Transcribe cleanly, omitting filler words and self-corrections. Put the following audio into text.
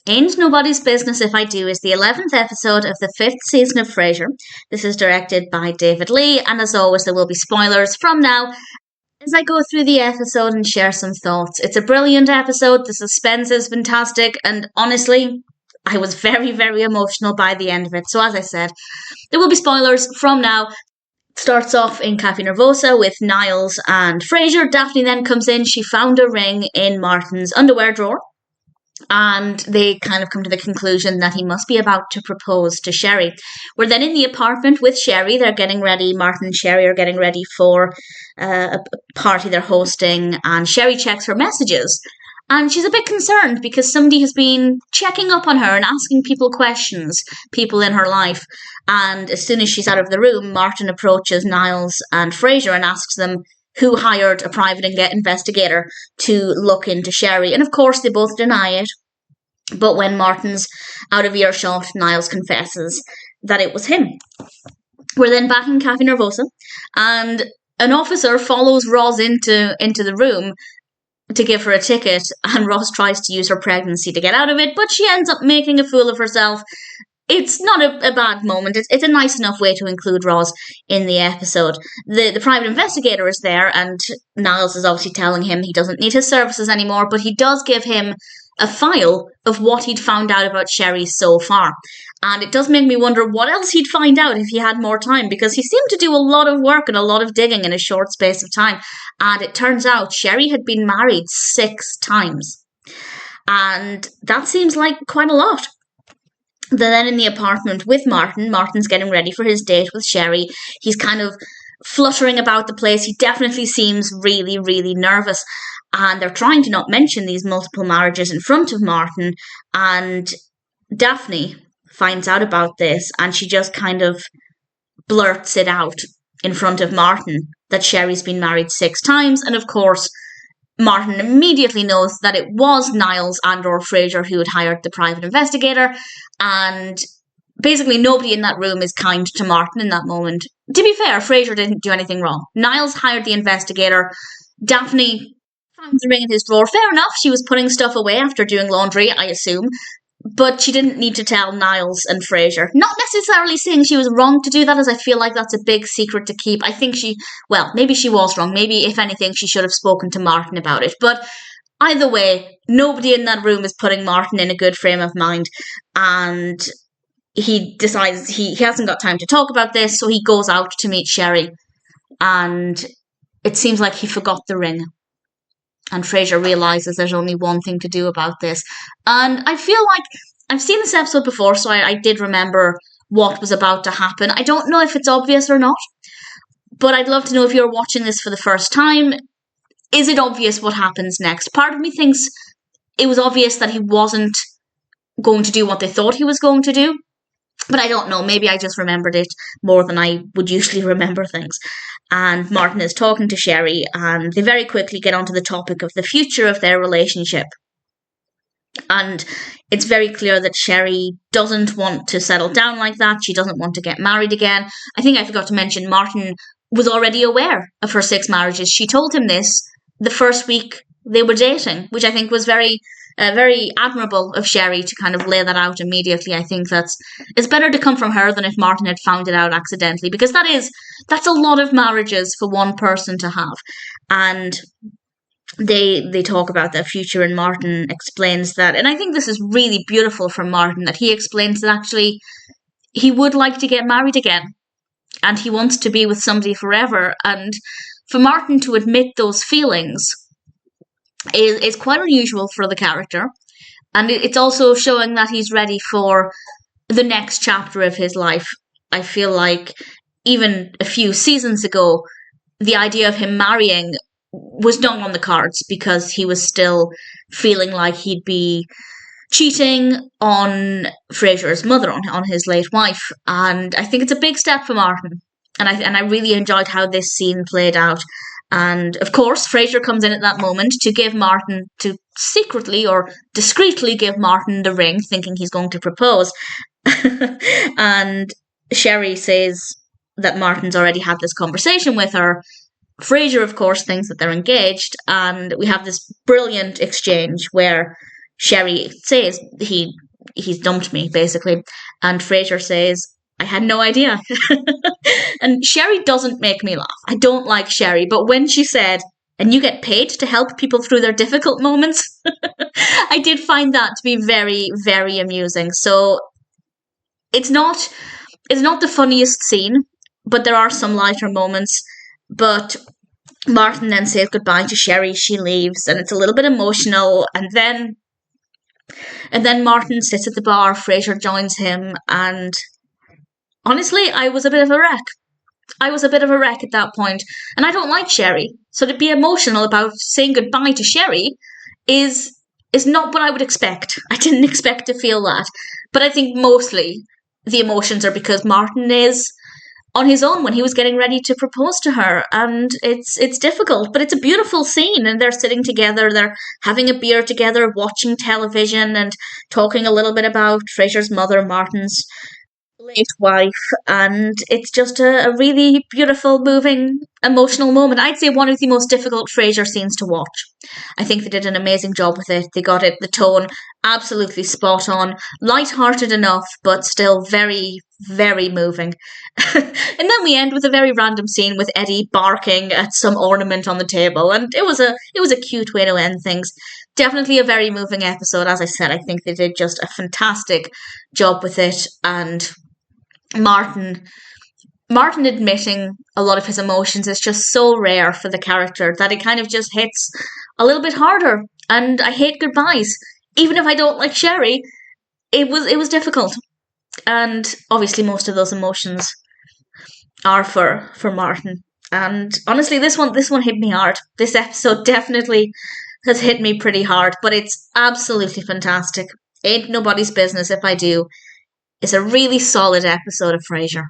Ain't Nobody's Business If I Do is the 11th episode of the 5th season of Frasier. This is directed by David Lee, and as always, there will be spoilers from now as I go through the episode and share some thoughts. It's a brilliant episode, the suspense is fantastic, and honestly, I was very, very emotional by the end of it. So as I said, there will be spoilers from now. Starts off in Cafe Nervosa with Niles and Frasier. Daphne then comes in. She found a ring in Martin's underwear drawer. And they kind of come to the conclusion that he must be about to propose to Sherry. We're then in the apartment with Sherry. They're getting ready. Martin and Sherry are getting ready for a party they're hosting. And Sherry checks her messages. And she's a bit concerned because somebody has been checking up on her and asking people questions, people in her life. And as soon as she's out of the room, Martin approaches Niles and Frasier and asks them who hired a private investigator to look into Sherry. And of course, they both deny it. But when Martin's out of earshot, Niles confesses that it was him. We're then back in Cafe Nervosa, and an officer follows Roz into the room to give her a ticket, and Roz tries to use her pregnancy to get out of it, but she ends up making a fool of herself. It's not a bad moment. It's a nice enough way to include Roz in the episode. The private investigator is there, and Niles is obviously telling him he doesn't need his services anymore, but he does give him a file of what he'd found out about Sherry so far. And it does make me wonder what else he'd find out if he had more time, because he seemed to do a lot of work and a lot of digging in a short space of time. And it turns out Sherry had been married 6 times. And that seems like quite a lot. They're then in the apartment with Martin. Martin's getting ready for his date with Sherry. He's kind of fluttering about the place. He definitely seems really, really nervous. And they're trying to not mention these multiple marriages in front of Martin. And Daphne finds out about this and she just kind of blurts it out in front of Martin that Sherry's been married 6 times. And of course, Martin immediately knows that it was Niles and or Frasier who had hired the private investigator, and basically nobody in that room is kind to Martin in that moment. To be fair, Frasier didn't do anything wrong. Niles hired the investigator. Daphne found the ring in his drawer. Fair enough, she was putting stuff away after doing laundry, I assume, but she didn't need to tell Niles and Frasier. Not necessarily saying she was wrong to do that, as I feel like that's a big secret to keep. I think maybe she was wrong. Maybe, if anything, she should have spoken to Martin about it. But either way, nobody in that room is putting Martin in a good frame of mind. And he decides he hasn't got time to talk about this, so he goes out to meet Sherry. And it seems like he forgot the ring. And Frasier realises there's only one thing to do about this. And I feel like I've seen this episode before, so I did remember what was about to happen. I don't know if it's obvious or not, but I'd love to know if you're watching this for the first time. Is it obvious what happens next? Part of me thinks it was obvious that he wasn't going to do what they thought he was going to do. But I don't know, maybe I just remembered it more than I would usually remember things. And Martin is talking to Sherry, and they very quickly get onto the topic of the future of their relationship. And it's very clear that Sherry doesn't want to settle down like that. She doesn't want to get married again. I think I forgot to mention Martin was already aware of her 6 marriages. She told him this the first week they were dating, which I think was very admirable of Sherry to kind of lay that out immediately. I think it's better to come from her than if Martin had found it out accidentally, because that's a lot of marriages for one person to have. And they talk about their future, and Martin explains that, and I think this is really beautiful from Martin, that he explains that actually he would like to get married again and he wants to be with somebody forever. And for Martin to admit those feelings is quite unusual for the character, and it's also showing that he's ready for the next chapter of his life. I feel like even a few seasons ago, the idea of him marrying was not on the cards because he was still feeling like he'd be cheating on Frasier's mother, on his late wife. And I think it's a big step for Martin, and I really enjoyed how this scene played out. And of course, Frasier comes in at that moment to secretly or discreetly give Martin the ring, thinking he's going to propose. And Sherry says that Martin's already had this conversation with her. Frasier, of course, thinks that they're engaged, and we have this brilliant exchange where Sherry says he's dumped me, basically, and Frasier says, I had no idea. And Sherry doesn't make me laugh. I don't like Sherry, but when she said, and you get paid to help people through their difficult moments, I did find that to be very, very amusing. So it's not the funniest scene, but there are some lighter moments. But Martin then says goodbye to Sherry. She leaves, and it's a little bit emotional. And then Martin sits at the bar. Frasier joins him, and honestly, I was a bit of a wreck. I was a bit of a wreck at that point, and I don't like Sherry. So to be emotional about saying goodbye to Sherry is not what I would expect. I didn't expect to feel that, but I think mostly the emotions are because Martin is on his own when he was getting ready to propose to her, and it's difficult, but it's a beautiful scene, and they're sitting together, they're having a beer together, watching television, and talking a little bit about Frasier's mother, Martin's late wife, and it's just a really beautiful, moving, emotional moment. I'd say one of the most difficult Frasier scenes to watch. I think they did an amazing job with it. They got the tone absolutely spot on, light-hearted enough, but still very, very moving. And then we end with a very random scene with Eddie barking at some ornament on the table, and it was a cute way to end things. Definitely a very moving episode. As I said, I think they did just a fantastic job with it, and Martin admitting a lot of his emotions is just so rare for the character that it kind of just hits a little bit harder. And I hate goodbyes. Even if I don't like Sherry, it was difficult. And obviously most of those emotions are for Martin. And honestly, this one hit me hard. This episode definitely has hit me pretty hard, but it's absolutely fantastic. Ain't nobody's business if I do. It's a really solid episode of Frasier.